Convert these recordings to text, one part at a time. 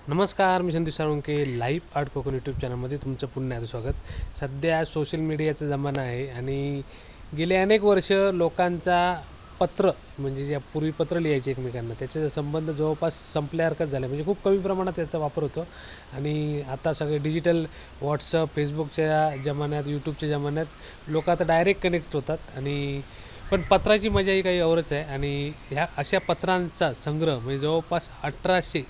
नमस्कार, मी Sandeep Salunkhe. Live art Konkan YouTube चॅनलमध्ये तुमचं पुन्हा एकदा स्वागत. सध्या सोशल मीडियाचा जमाना आहे आणि गेले अनेक वर्ष लोकांचा पत्र म्हणजे ज्या पूर्वी पत्र लिहायचे एकमेकांना त्याचा संबंध जवळपास संपल्यासारखाच झाला. म्हणजे खूप कमी प्रमाणात त्याचा वापर होतो आणि आता सगळे डिजिटल व्हॉट्सअप, फेसबुकच्या जमान्यात, यूट्यूबच्या जमान्यात लोक आता डायरेक्ट कनेक्ट होतात आणि पण पत्राची मजा ही काही औरच आहे. आणि ह्या अशा पत्रांचा संग्रह म्हणजे जवळपास 1800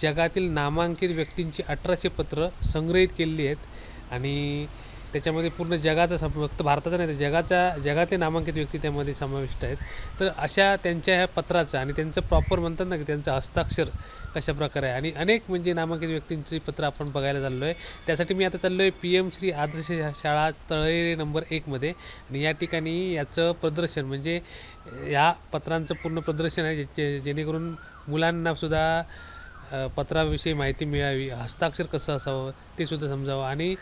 जगातील नामांकित व्यक्तींची 1800 पत्र संग्रहित केलेली आहेत आणि त्याच्यामध्ये पूर्ण जगाचा फक्त भारताचा नाही तर जगातले नामांकित व्यक्ती त्यामध्ये समाविष्ट आहेत. तर अशा त्यांच्या ह्या पत्राचं आणि त्यांचं प्रॉपर म्हणतात ना की त्यांचं हस्ताक्षर कशा प्रकारे आहे आणि अनेक म्हणजे नामांकित व्यक्तींची पत्र आपण बघायला चाललो आहे. त्यासाठी मी आता चाललो आहे PM श्री आदर्श शाळा तळेरे नंबर 1मध्ये आणि या ठिकाणी याचं प्रदर्शन म्हणजे या पत्रांचं पूर्ण प्रदर्शन आहे जेणेकरून मुलांनासुद्धा पत्राविषयी माहिती मिळावी, हस्ताक्षर कसं असावं ते सुद्धा समजावं आणि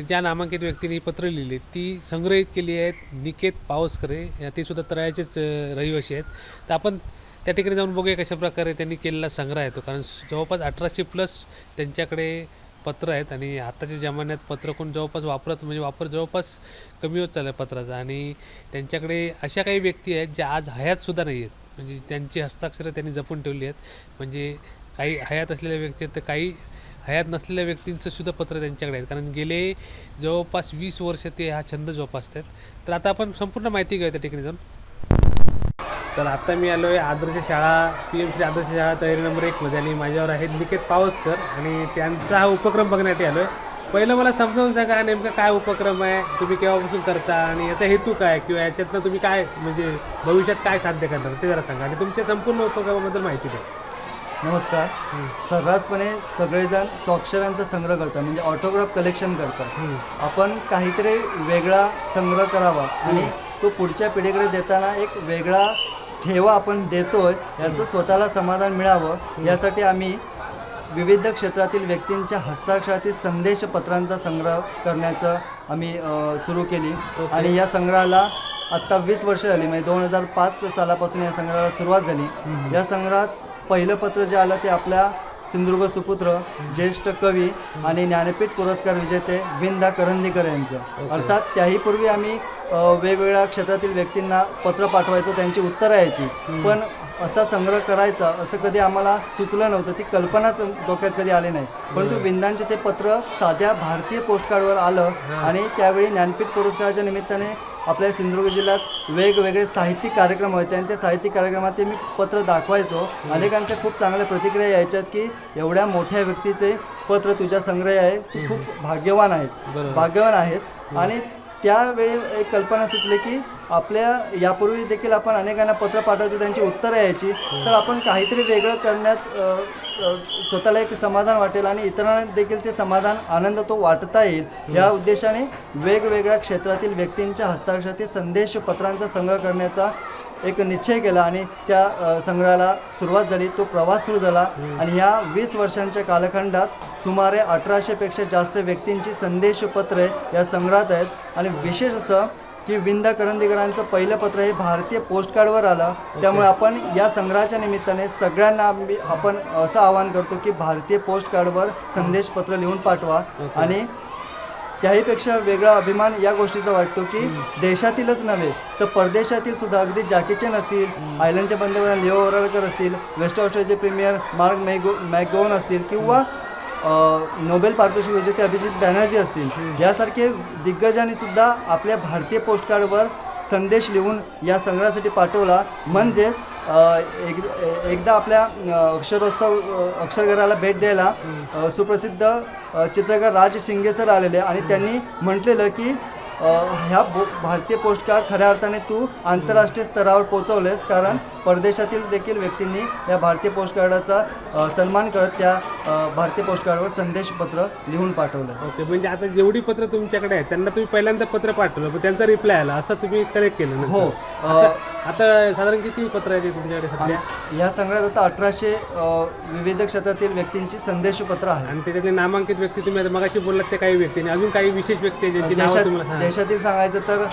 ज्या नामांकित व्यक्तींनी पत्र लिहिली ती संग्रहित केली आहेत. निकेत पावसकरे ते सुद्धा तळ्याचेच रहिवासी आहेत. तर आपण त्या ठिकाणी जाऊन बघूया कशाप्रकारे त्यांनी केलेला संग्रह आहे तो. कारण जवळपास 1800+ त्यांच्याकडे पत्र आहेत आणि आताच्या जमान्यात पत्र कोण जवळपास वापर जवळपास कमी होत चालला आहे पत्राचा. आणि त्यांच्याकडे अशा काही व्यक्ती आहेत ज्या आज हयातसुद्धा नाही आहेत, म्हणजे त्यांची हस्ताक्षरं त्यांनी जपून ठेवली आहेत. म्हणजे काही हयात असलेल्या व्यक्ती आहेत तर काही हयात नसलेल्या व्यक्तींचं सुद्धा पत्र त्यांच्याकडे आहेत. कारण गेले जवळपास 20 वर्ष ते हा छंद जोपासतात. तर आता आपण संपूर्ण माहिती घेऊया त्या ठिकाणी जाऊन. तर आता मी आलो आहे आदर्श शाळा PM श्री आदर्श शाळा तयारी नंबर 1मध्ये आणि माझ्यावर आहेत निकेत पावसकर आणि त्यांचा हा उपक्रम बघण्यासाठी आलो आहे. पहिलं मला समजावून सांगा नेमका काय उपक्रम आहे, तुम्ही केव्हापासून करता आणि याचा हेतू काय किंवा याच्यातनं तुम्ही काय म्हणजे भविष्यात काय साध्य करणार ते जरा सांगा आणि तुमच्या संपूर्ण उपक्रमाबद्दल माहिती द्या. नमस्कार. सर्रासपणे सगळेजण स्वाक्षरांचा संग्रह करतात म्हणजे ऑटोग्राफ कलेक्शन करतात. आपण काहीतरी वेगळा संग्रह करावा आणि तो पुढच्या पिढीकडे देताना एक वेगळा ठेवा आपण देतोय याचं स्वतःला समाधान मिळावं यासाठी आम्ही विविध क्षेत्रातील व्यक्तींच्या हस्ताक्षरातील संदेशपत्रांचा संग्रह करण्याचं आम्ही सुरू केली. आणि या संग्रहाला आत्ता 20 वर्ष झाली म्हणजे 2005 सालापासून या संग्रहाला सुरुवात झाली. या संग्रहात पहिलं पत्र जे आलं ते आपल्या सिंधुदुर्ग सुपुत्र ज्येष्ठ कवी आणि ज्ञानपीठ पुरस्कार विजेते विंदा करंदीकर यांचं. अर्थात त्याही पूर्वी आम्ही वेगवेगळ्या क्षेत्रातील व्यक्तींना पत्र पाठवायचो, त्यांची उत्तरं यायची. पण असा संग्रह करायचा असं कधी आम्हाला सुचलं नव्हतं, ती कल्पनाच डोक्यात कधी आली नाही. परंतु विंदांचे ते पत्र साध्या भारतीय पोस्टकार्डवर आलं आणि त्यावेळी ज्ञानपीठ पुरस्काराच्या निमित्ताने आपल्या सिंधुदुर्ग जिल्ह्यात वेगवेगळे साहित्यिक कार्यक्रम व्हायचे आणि त्या साहित्यिक कार्यक्रमात ते मी पत्र दाखवायचो. अनेकांच्या खूप चांगल्या प्रतिक्रिया यायच्यात की एवढ्या मोठ्या व्यक्तीचे पत्र तुझ्या संग्रह आहे, तू खूप भाग्यवान आहेस. आणि त्यावेळी एक कल्पना सुचली की आपल्या यापूर्वी देखील आपण अनेकांना पत्र पाठवायचो, त्यांची उत्तरं यायची. तर आपण काहीतरी वेगळं करण्यात स्वतःला एक समाधान वाटेल आणि इतरांना देखील ते समाधान आनंद तो वाटता येईल या उद्देशाने वेगवेगळ्या क्षेत्रातील व्यक्तींच्या हस्ताक्षरातील संदेशपत्रांचा संग्रह करण्याचा एक निश्चय केला आणि त्या संग्रहाला सुरुवात झाली. तो प्रवास सुरू झाला आणि या 20 वर्षांच्या कालखंडात सुमारे 1800पेक्षा जास्त व्यक्तींची संदेशपत्रे या संग्रहात आहेत. आणि विशेष असं की विंदा करंदीकरांचं पहिलं पत्र हे भारतीय पोस्टकार्डवर आलं. त्यामुळे आपण या संग्रहाच्या निमित्ताने सगळ्यांना आपण असं आवाहन करतो की भारतीय पोस्टकार्डवर संदेशपत्र लिहून पाठवा. आणि त्याहीपेक्षा वेगळा अभिमान या गोष्टीचा वाटतो की देशातीलच नव्हे तर परदेशातील सुद्धा अगदी जॅकी चेन असतील, आयर्लंडचे पंतप्रधान लिओ वराडकर असतील, वेस्ट ऑस्ट्रेलियाचे प्रीमियर मार्क मॅकगोवन असतील किंवा नोबेल पारितोषिक विजेते अभिजित बॅनर्जी असतील, यासारखे दिग्गजांनी सुद्धा आपल्या भारतीय पोस्टकार्डवर संदेश लिहून या संग्रहासाठी पाठवला. म्हणजेच एकदा आपल्या अक्षरघराला भेट द्यायला सुप्रसिद्ध चित्रकार राज शिंगे सर आलेले आणि त्यांनी म्हटलेलं की ह्या भारतीय पोस्टकार्ड खऱ्या अर्थाने तू आंतरराष्ट्रीय स्तरावर पोचवलेस, कारण परदेशातील देखील व्यक्तींनी या भारतीय पोस्टकार्डाचा सन्मान करत त्या भारतीय पोस्टकार्डवर संदेशपत्र लिहून पाठवलं. ओके, म्हणजे आता जेवढी पत्र तुमच्याकडे आहेत त्यांना तुम्ही पहिल्यांदा पत्र पाठवलं पण त्यांचा रिप्लाय आला असं तुम्ही करेक्ट केलं ना? हो. आता साधारण किती पत्र आहेत तुमच्याकडे सध्या? या संग्रहात आता 1800 विविध क्षेत्रातील व्यक्तींची संदेशपत्र आहे. आणि त्याच्यातले नामांकित व्यक्ती तुम्ही आता मगाशी बोललात ते काही व्यक्ती आणि अजून काही विशेष व्यक्ती आहेत ज्यांची नावं तुम्हाला? देशातील सांगायचं तर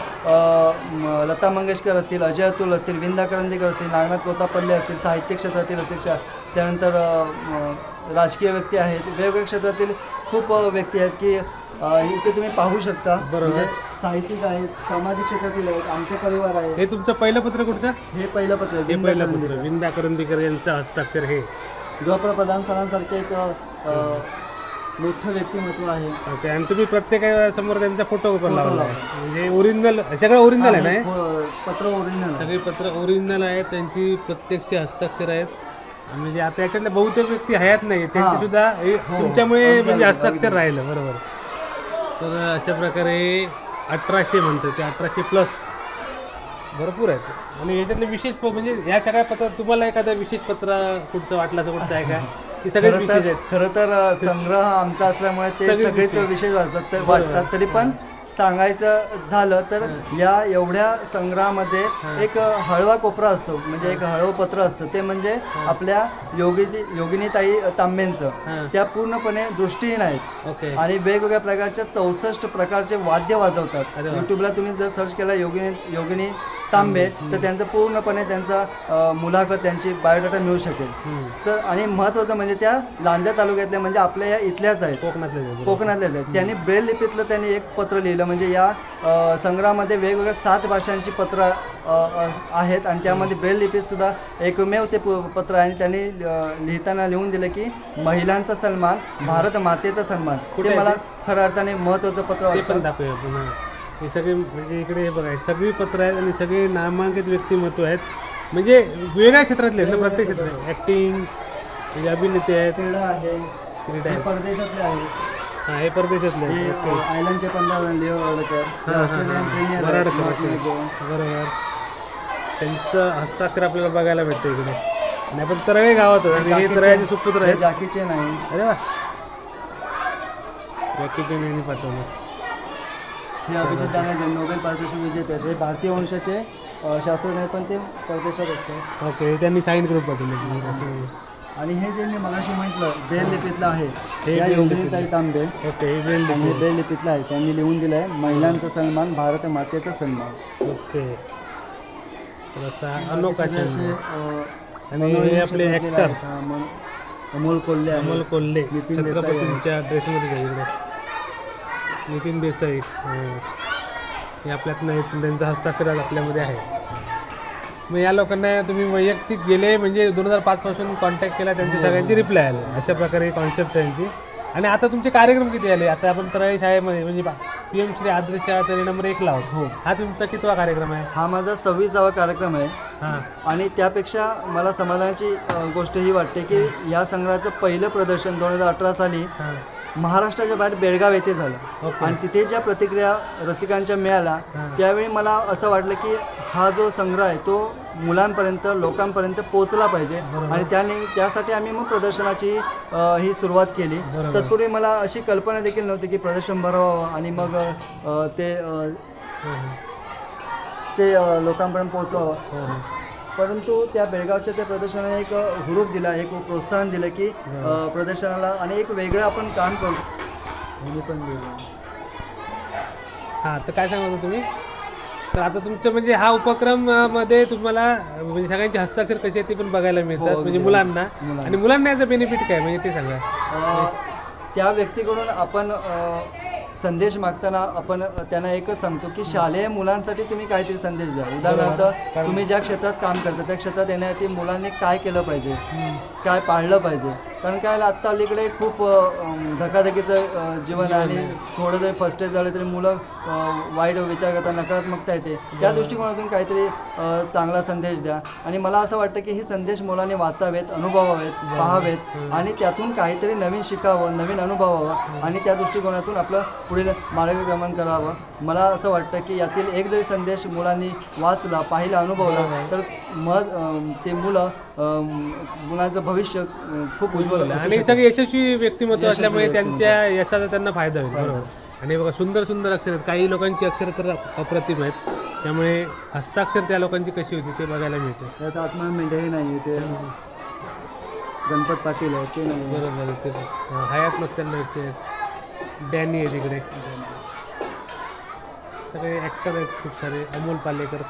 लता मंगेशकर असतील, अजय अतुल असतील, विंदा करंदीकर असतील, नागनाथ कोतापल्ले असतील, साहित्य क्षेत्रातील असतील, त्यानंतर राजकीय व्यक्ती आहेत, वेगवेगळ्या क्षेत्रातील खूप व्यक्ती आहेत की इथे तुम्ही पाहू शकता. बरोबर. म्हणजे साहित्यिक आहेत, सामाजिक क्षेत्रातील आहेत, आमचे परिवार आहे. हे तुमचं पहिलं पत्र कुठचं? हे पहिलं पत्र हे पहिलं पत्र विंदा करंदीकर यांचं हस्ताक्षर. हे गृहप्रधान सरांसारखे एक मोठं व्यक्तिमत्व आहे. ओके. आणि तुम्ही प्रत्येकासमोर त्यांचा फोटो पण लावला आहे. म्हणजे ओरिजिनल, सगळं ओरिजिनल आहे ना हे? पत्र ओरिजिनल सगळी पत्र ओरिजिनल आहेत, त्यांची प्रत्यक्ष हस्ताक्षर आहेत. म्हणजे आता याच्यातल्या बहुतेक व्यक्ती हयात नाही, त्यांची सुद्धा तुमच्यामुळे म्हणजे हस्ताक्षर राहिलं. बरोबर. तर अशा प्रकारे 1800 म्हणतो ते 1800+ भरपूर आहेत. आणि याच्यातले विशेष म्हणजे या सगळ्या पत्र तुम्हाला एखादं विशेष पत्र कुठचं वाटलं तर कुठचं आहे का? की सगळेच विशेष आहेत? खरं तर संग्रह आमचा असल्यामुळे ते सगळेच विशेष वाटतात. तरी पण सांगायचं झालं तर या एवढ्या संग्रहामध्ये एक हळवा कोपरा असतो, म्हणजे एक हळवं पत्र असतं. ते म्हणजे आपल्या योगिनीताई तांबेंचं. त्या पूर्णपणे दृष्टीहीन आहेत ओके. आणि वेगवेगळ्या प्रकारच्या 64 प्रकारचे वाद्य वाजवतात. यूट्यूबला तुम्ही जर सर्च केला योगिनी तांबे तर त्यांचं पूर्णपणे त्यांचा मुलाखत, त्यांची बायोडाटा मिळू शकेल. तर आणि महत्त्वाचं म्हणजे त्या लांजा तालुक्यातल्या, म्हणजे आपल्या या इथल्याच आहेत, कोकणातल्याच आहेत. त्यांनी ब्रेल लिपीतलं त्यांनी एक पत्र लिहिलं. म्हणजे या संग्रहामध्ये वेगवेगळ्या 7 भाषांची पत्र आहेत आणि त्यामध्ये ब्रेल लिपीत सुद्धा एकमेव ते पत्र आहे. आणि त्यांनी लिहिताना लिहून दिलं की महिलांचा सन्मान, भारत मातेचा सन्मान. ते मला खऱ्या अर्थाने महत्त्वाचं पत्र वाटतं. हे सगळे म्हणजे इकडे हे बघा, सगळी पत्र आहेत आणि सगळे नामांकित व्यक्तिमत्व आहेत. म्हणजे वेगळ्या क्षेत्रातले आहेत ना, प्रत्येक क्षेत्रात. ॲक्टिंग म्हणजे अभिनेते आहेत, परदेशातले आहेत. हां, हे परदेशातले आहेत. आयर्लंडचे पंतप्रधान लिओ वराडकर, ऑस्ट्रेलियन प्रीमियर बरोबर. त्यांचं हस्ताक्षर आपल्याला बघायला भेटतं इकडे. आणि आपण तरळे गावात आणि हे तरळ्याचे सुपुत्र आहेत. जाकीचे नाही. अरे वा, जाकीचे नाही पाठवलं. हे अभिजित दानवे नोबेल पारितोषिक विजेते आहेत. हे भारतीय वंशाचे शास्त्रज्ञ आहेत, पण ते परदेशात असतात. ओके. त्यांनी साईन करून पाठवले. आणि हे जे मी मगाशी म्हटलं ब्रेल लिपीतलं आहे, या योगिनीताई तांबे. ओके. हे ब्रेल लिपीतलं आहे. त्यांनी लिहून दिलं आहे महिलांचा सन्मान, भारत मातेचा सन्मान. ओके. तर असा अनोखा आणि हे आपले ॲक्टर अमोल कोल्हे, छत्रपतींच्या ड्रेसमध्ये जाईल. नितीन देसाई हे आपल्यातनं त्यांचा हस्ताक्षर आपल्यामध्ये आहे. मग या लोकांना तुम्ही वैयक्तिक गेले म्हणजे 2005 पासून कॉन्टॅक्ट केला, त्यांची सगळ्यांची रिप्लाय आले. अशा प्रकारे कॉन्सेप्ट आहे त्यांची. आणि आता तुमचे कार्यक्रम किती आले? आता आपण तरळी शाळेमध्ये म्हणजे PM श्री आदर्श शाळा तरी नंबर 1 ला आहोत. हो. हा तुमचा कितवा कार्यक्रम आहे? हा माझा 26वा कार्यक्रम आहे. हां. आणि त्यापेक्षा मला समाधानाची गोष्ट ही वाटते की या संग्रहाचं पहिलं प्रदर्शन 2018 साली महाराष्ट्राच्या बाहेर बेळगाव येथे झालं. आणि तिथे ज्या प्रतिक्रिया रसिकांच्या मिळाल्या त्यावेळी मला असं वाटलं की हा जो संग्रह आहे तो मुलांपर्यंत, लोकांपर्यंत पोहोचला पाहिजे. आणि त्यासाठी आम्ही मग प्रदर्शनाची ही सुरुवात केली. तत्पूर्वी मला अशी कल्पना देखील नव्हती की प्रदर्शन भरवावं आणि मग ते लोकांपर्यंत पोहोचवावं. परंतु त्या बेळगावच्या त्या प्रदर्शनाने एक हुरूप दिला, एक प्रोत्साहन दिलं की प्रदर्शनाला आणि एक वेगळं आपण काम करू. हां. तर काय सांगतो तुम्ही? तर आता तुमचं म्हणजे हा उपक्रममध्ये तुम्हाला म्हणजे सगळ्यांचे हस्ताक्षर कसे आहेत ते पण बघायला मिळतात म्हणजे मुलांना. आणि मुलांना याचा बेनिफिट काय म्हणजे ते सांगा. त्या व्यक्तीकडून आपण संदेश मागताना आपण त्यांना एकच सांगतो की शालेय मुलांसाठी तुम्ही काहीतरी संदेश द्या. उदाहरणार्थ तुम्ही ज्या क्षेत्रात काम करता त्या क्षेत्रात येण्यासाठी मुलांनी काय केलं पाहिजे, काय पाळलं पाहिजे. कारण काय आत्ता अलीकडे खूप धकाधकीचं जीवन आहे आणि थोडं जरी फर्स्ट एज झालं तरी मुलं वाईट विचार करतात, नकारात्मकता येते. त्या दृष्टिकोनातून काहीतरी चांगला संदेश द्या. आणि मला असं वाटतं की हे संदेश मुलांनी वाचावेत, अनुभवावेत, पाहावेत आणि त्यातून काहीतरी नवीन शिकावं, नवीन अनुभवावं आणि त्या दृष्टिकोनातून आपलं पुढील मार्गक्रमण करावं. मला असं वाटतं की यातील एक जरी संदेश मुलांनी वाचला, पाहिला, अनुभवला तर मग ते मुलांचं भविष्य खूप उज्ज्वल आणि सगळे यशस्वी व्यक्तिमत्व असल्यामुळे त्यांच्या यशाचा त्यांना फायदा होईल. बरोबर. आणि बघा सुंदर सुंदर अक्षर आहेत. काही लोकांची अक्षर तर अप्रतिम आहेत. त्यामुळे हस्ताक्षर त्या लोकांची कशी होती ते बघायला मिळते. त्यात आत्मा मेंढेही नाही, ते गणपत पाटील आहे ते नाही. बरोबर. ते हयात नक्षल ते डॅनी आहे तिकडे. सगळे ॲक्टर आहेत खूप सारे. अमोल पालेकर.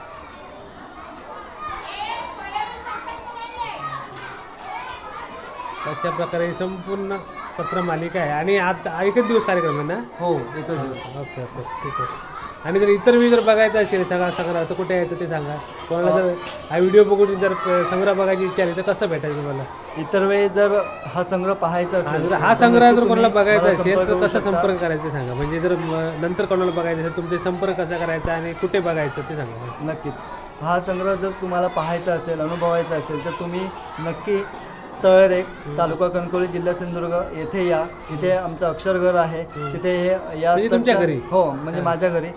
अशा प्रकारे संपूर्ण पत्र मालिका आहे. आणि आज एकच दिवस कार्यक्रम आहे ना? हो, एकच दिवस. ओके ओके ठीक आहे. आणि जर इतर वेळी जर बघायचं असेल सगळा संग्रह तर कुठे यायचं ते सांगा. कोणाला जर हा व्हिडिओ बघून जर संग्रह बघायची इच्छा आली तर कसं भेटायचं तुम्हाला? इतर वेळी जर हा संग्रह पाहायचा जर असेल, हा संग्रह जर तुम्ही कोणाला बघायचा मला असेल संपर्क तर करू कसं शकता. संपर्क करायचं ते सांगा. म्हणजे जर नंतर कोणाला बघायचं असेल तुमचे संपर्क कसा करायचा आणि कुठे बघायचं ते सांगा. नक्कीच. हा संग्रह जर तुम्हाला पाहायचा असेल, अनुभवायचा असेल तर तुम्ही नक्की तळरेक, तालुका कणकवली, जिल्हा सिंधुदुर्ग येथे या. इथे आमचं अक्षरघर आहे. तिथे हे या म्हणजे तुमच्या घरी? हो, म्हणजे माझ्या घरी.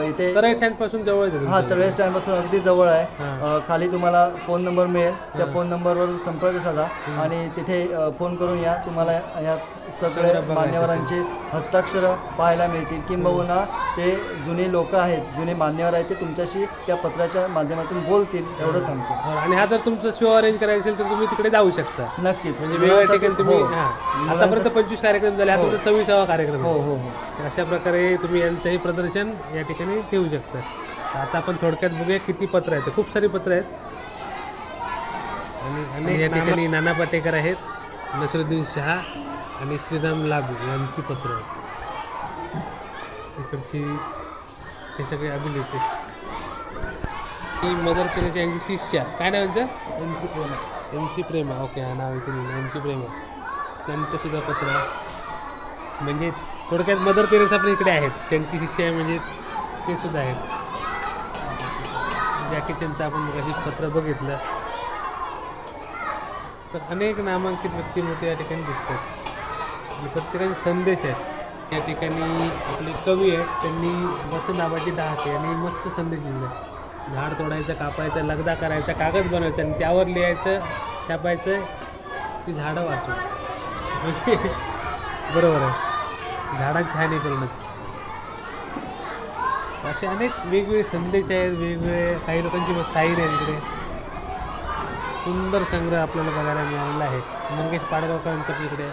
इथे तराई स्टँडपासून जवळ आहे हा, तळे स्टँडपासून अगदी जवळ आहे. हां. खाली तुम्हाला फोन नंबर मिळेल. त्या फोन नंबरवर संपर्क साधा आणि तिथे फोन करून या. तुम्हाला या सगळे बघायचं. मान्यवरांचे हस्ताक्षर पाहायला मिळतील. किंबहुना ते जुने लोक आहेत, जुने मान्यवर आहेत, ते तुमच्याशी त्या पत्राच्या माध्यमातून बोलतील एवढं सांगतो. आणि हा जर तुमचं शो अरेंज करायचं असेल तर तुम्ही तिकडे जाऊ शकता. नक्कीच. म्हणजे वेगवेगळ्या ठिकाणी तुम्ही हो. हां आतापर्यंत 25 कार्यक्रम झाले. आता 26वा कार्यक्रम हो आहे. हो हो. अशा प्रकारे तुम्ही यांचंही प्रदर्शन या ठिकाणी ठेवू शकता. आता आपण थोडक्यात बघूया किती पत्र आहेत. खूप सारी पत्र आहेत आणि या ठिकाणी नाना पाटेकर आहेत, नसरुद्दीन शहा आणि श्रीराम लागू यांची पत्र आहेत. इकडची हे सगळे अभिनेते. ही मदर तेरेसा यांची शिष्या, काय नाव यांचं? MC प्रेमा. MC प्रेमा. ओके, हा नाव इथे MC प्रेमा. त्यांचंसुद्धा पत्र आहे. म्हणजे थोडक्यात मदर तेरेसा पण इकडे आहेत. त्यांची शिष्य आहे म्हणजे ते सुद्धा आहेत. जॅकी चॅनचं आपण काही पत्र बघितलं तर अनेक नामांकित व्यक्तिमत्व या ठिकाणी दिसतात आणि प्रत्येकाचे संदेश आहेत. या ठिकाणी आपले कवी आहेत, त्यांनी मस्त नावाची डहाके आणि मस्त संदेश लिहिला. झाड तोडायचं, कापायचं, लगदा करायचा, कागद बनवायचा आणि त्यावर लिहायचं, छापायचं की झाडं वाचू. म्हणजे बरोबर आहे, झाडांची हानी करणं. असे अनेक वेगवेगळे संदेश आहेत. वेगवेगळे काही लोकांची साईन आहे तिकडे. सुंदर संग्रह आपल्याला बघायला मिळालेला आहे. मंगेश पाडगावकरांचं पण इकडे.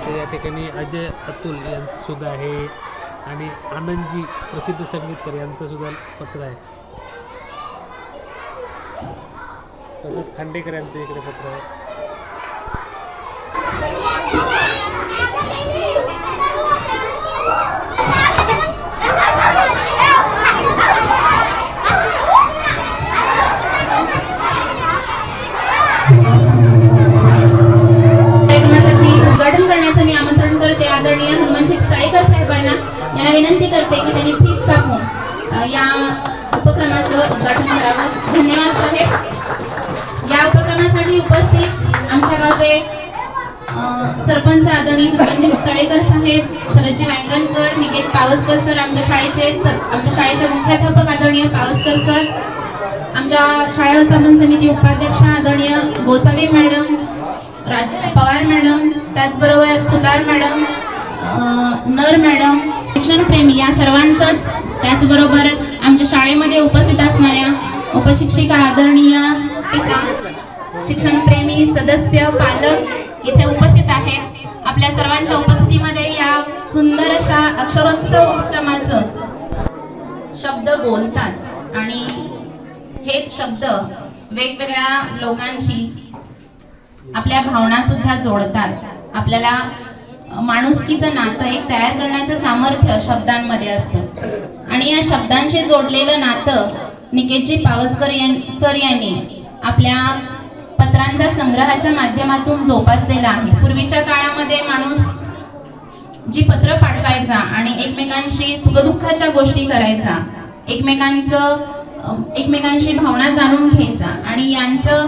तर या ठिकाणी अजय अतुल यांचं सुद्धा आहे आणि आनंदजी प्रसिद्ध संगीतकार यांचं सुद्धा पत्र आहे. तसंच खांडेकर यांचं इकडे पत्र आहे. उद्घाटन करण्याचं मी आमंत्रण करते आदरणीय हनुमानजी काळेकर साहेबांना. यांना विनंती करते की त्यांनी फीत कापून या उपक्रमाचं उद्घाटन करावं. धन्यवाद साहेब. या उपक्रमासाठी उपस्थित आमच्या गावचे सरपंच आदरणीय हनुमानजी काळेकर साहेब, शरदजी वांगणकर, निकेत पावसकर सर, आमच्या शाळेचे मुख्याध्यापक आदरणीय पावसकर सर, आमच्या शाळा व्यवस्थापन समिती उपाध्यक्ष आदरणीय गोसावी मॅडम, पवार मॅडम, त्याचबरोबर सुतार मॅडम, नर मॅडम, शिक्षणप्रेमी या सर्वांचंच, त्याचबरोबर आमच्या शाळेमध्ये उपस्थित असणाऱ्या उपशिक्षिका आदरणीय पिता, शिक्षणप्रेमी सदस्य, पालक इथे उपस्थित आहेत. आपल्या सर्वांच्या उपस्थितीमध्ये या सुंदर अशा अक्षरोत्सव उपक्रमाचं शब्द बोलतात आणि हेच शब्द वेगवेगळ्या लोकांशी आपल्या भावना सुद्धा जोडतात. आपल्याला माणुसकीचं नातं एक तयार करण्याचं सामर्थ्य शब्दांमध्ये असतं आणि या शब्दांशी जोडलेलं नातं निकेतजी पावसकर सर यांनी आपल्या पत्रांच्या संग्रहाच्या माध्यमातून जोपासलेलं आहे. पूर्वीच्या काळामध्ये माणूस जी पत्र पाठवायचा आणि एकमेकांशी सुखदुःखाच्या गोष्टी करायचा, एकमेकांशी भावना जाणून घ्यायचा आणि यांचं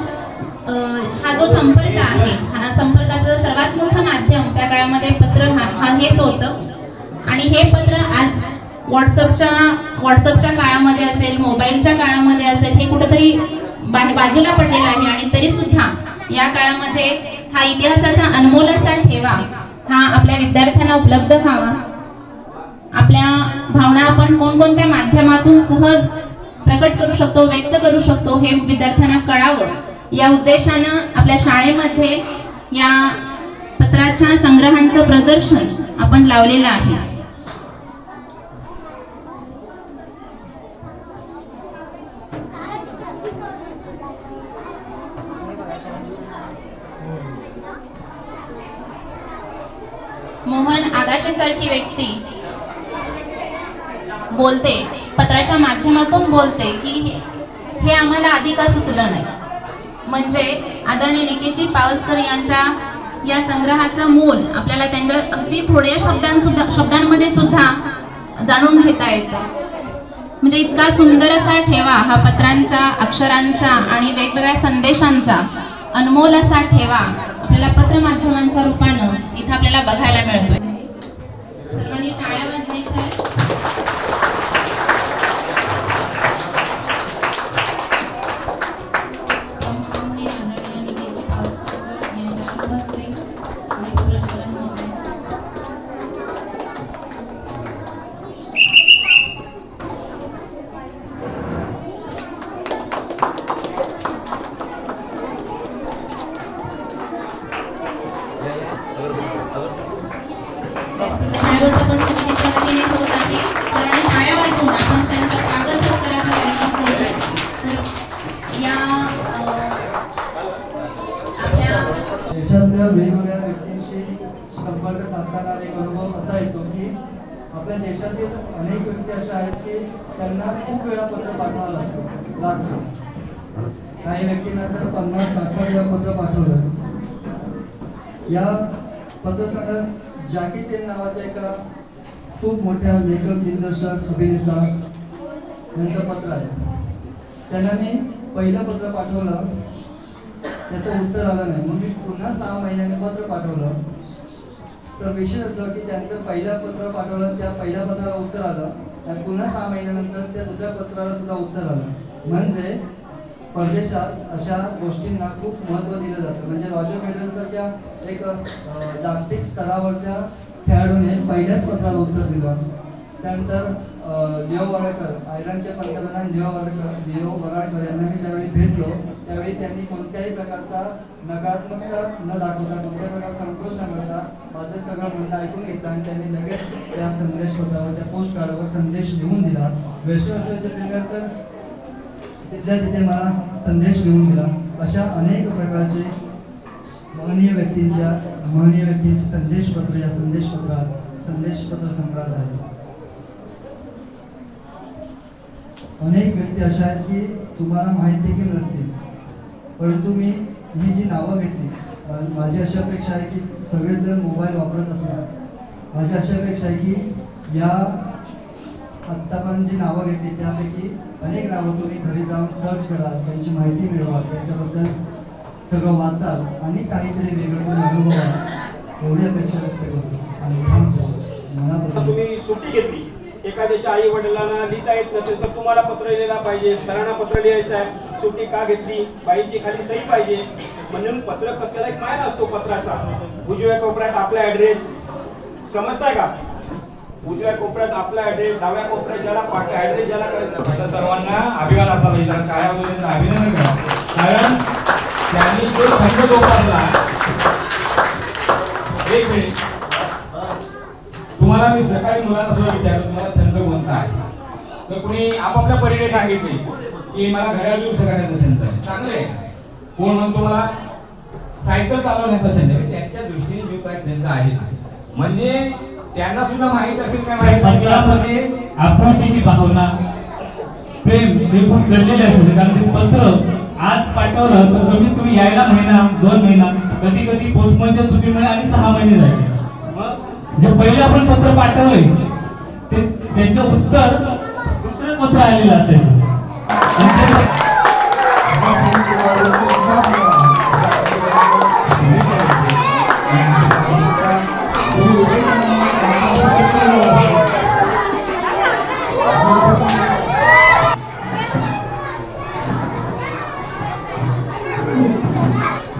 हा जो संपर्क आहे, हा संपर्काचं सर्वात मोठं माध्यम त्या काळामध्ये पत्र हा हेच होतं. आणि हे पत्र आज व्हॉट्सअपच्या काळामध्ये असेल, मोबाईलच्या काळामध्ये असेल, हे कुठंतरी बाजूला पडलेलं आहे. आणि तरी सुद्धा या काळामध्ये हा इतिहासाचा अनमोल असा ठेवा हा आपल्या विद्यार्थ्यांना उपलब्ध व्हावा. आपल्या भावना आपण कोणकोणत्या माध्यमातून सहज प्रकट करू शकतो, व्यक्त करू शकतो, हे विद्यार्थ्यांना कळावं या उद्देशानं आपल्या शाळेमध्ये या पत्राच्या संग्रहांचं प्रदर्शन आपण लावलेलं आहे. मोहन आगाशेसारखी व्यक्ती बोलते, पत्राच्या माध्यमातून बोलते की हे आम्हाला आधी का सुचलं नाही. म्हणजे आदरणीय निकेतजी पावसकर यांच्या या संग्रहाचं मोल आपल्याला त्यांच्या अगदी थोड्या शब्दांमध्ये सुद्धा जाणून घेता येतं. म्हणजे इतका सुंदर असा ठेवा हा पत्रांचा, अक्षरांचा आणि वेगवेगळ्या संदेशांचा अनमोल असा ठेवा आपल्याला पत्रमाध्यमांच्या रूपानं इथं आपल्याला बघायला मिळतोय. सर्वांनी टाळ्या वाजवायच्या आहेत. आदरणीय निकेतजी पावसकर सर यांच्या शुभ हस्ते दीपप्रज्वलन होत आहे. व्यवस्थापन समितीच्या वतीने होत आहे. सर्वांनी टाळ्या वाजवून आपण त्यांचा स्वागत सत्काराचा कार्यक्रम करूया. तर या आपल्या देशातल्या वेगवेगळ्या व्यक्तींशी संपर्क साधताना एक अनुभव असा येतो की आपल्या देशातील अनेक व्यक्ती अशा आहेत की त्यांना खूप वेळा पत्र पाठवावं लागतं. काही व्यक्तींना तर 50-60 वेळा पत्र पाठवलं. या पत्रसंग्रहात जॅकी चेन नावाच्या एका खूप मोठ्या लेखक, दिग्दर्शक, अभिनेता यांचं पत्र आहे. त्यांना मी पहिलं पत्र पाठवलं, त्याचं उत्तर आलं नाही. मग मी पुन्हा 6 महिन्याने पत्र पाठवलं. तर विशेष असं की त्यांचं पहिलं पत्र पाठवलं, त्या पहिल्या पत्राला उत्तर आलं आणि पुन्हा 6 महिन्यानंतर त्या दुसऱ्या पत्राला सुद्धा उत्तर आलं. म्हणजे परदेशात अशा गोष्टींना खूप महत्त्व दिलं जातं. म्हणजे रॉजर फेडरर सारख्या एक जागतिक स्तरावरच्या खेळाडूने पहिल्याच पत्राला उत्तर दिलं. त्यानंतर लिओ वराळकर, आयर्लंडचे पंतप्रधान लिओ वराळकर यांना मी ज्यावेळी भेटलो त्यावेळी त्यांनी कोणत्याही प्रकारचा नकारात्मकता न दाखवता, कोणत्याही प्रकारचा संकोच न करता माझं सगळं म्हणणं ऐकून घेतलं आणि त्यांनी लगेच त्या संदेश पत्रावर, त्या पोस्ट कार्डवर संदेश लिहून दिला. वेस्टर्न ऑस्ट्रेलियाच्या प्रीमियर तर तिथल्या तिथे मला संदेश लिहून दिला. अशा अनेक प्रकारचे महनीय व्यक्तींचे संदेशपत्र या संदेशपत्र संग्रहात आहे. अनेक व्यक्ती अशा आहेत की तुम्हाला माहिती देखील नसतील, परंतु मी ही जी नावं घेतली, माझी अशी अपेक्षा आहे की सगळेजण मोबाईल वापरत असणार. माझी अशी अपेक्षा आहे की या आत्तापर्यंत जी नावं घेतली त्यापैकी अनेक नावं तुम्ही घरी जाऊन सर्च कराल, त्यांची माहिती मिळवाल, त्यांच्याबद्दल सगळं वाचाल आणि काहीतरी वेगळं तुम्ही अनुभवाल एवढी अपेक्षा व्यक्त करतो. आणि मनापासून तुम्ही सुट्टी घेतली, एखाद्याच्या आई वडिलांना लिहिता येत नसेल तर तुम्हाला पत्र लिहिला पाहिजे, सरांना पत्र लिहायचं आहे, सुट्टी का घेतली, बाईची खाली सही पाहिजे. म्हणून पत्र त्याला एक मान असतो पत्राचा. उजव्या कोपऱ्यात आपला ऍड्रेस, समजताय का? उजव्या कोपऱ्यात आपला ऍड्रेस, डाव्या कोपऱ्यात ज्याला ऍड्रेस ज्याला करायचा, सर्वांना अभिमान असला पाहिजे. काय अभिनंदन करा, कारण त्यांनी जो छंद जोपासला. एक मिनिट, तुम्हाला मी सकाळी मुलांना सुद्धा विचारलं तुम्हाला छंद कोणता आहे, तर कुणी आपापल्या परीने सांगितले की मला घड्याळ दिवस करण्याचा छंद आहे. चांगलं आहे. कोण म्हणतो मला सायकल चालवण्याचा छंद आहे. त्याच्या दृष्टीने जो काय छंद आहे म्हणजे त्यांना सुद्धा माहित असेल काय माहिती आपुलकीची भावना, प्रेम एकूण दडलेले असेल. कारण ते पत्र आज पाठवलं तर कमीत कमी यायला महिना 2 महिना, कधी कधी पोस्टमनच्या चुकीमुळे आणि 6 महिने जायचे. जे पहिले आपण पत्र पाठवलंय ते त्याचं उत्तर दुसरं पत्र आलेलं असायचं.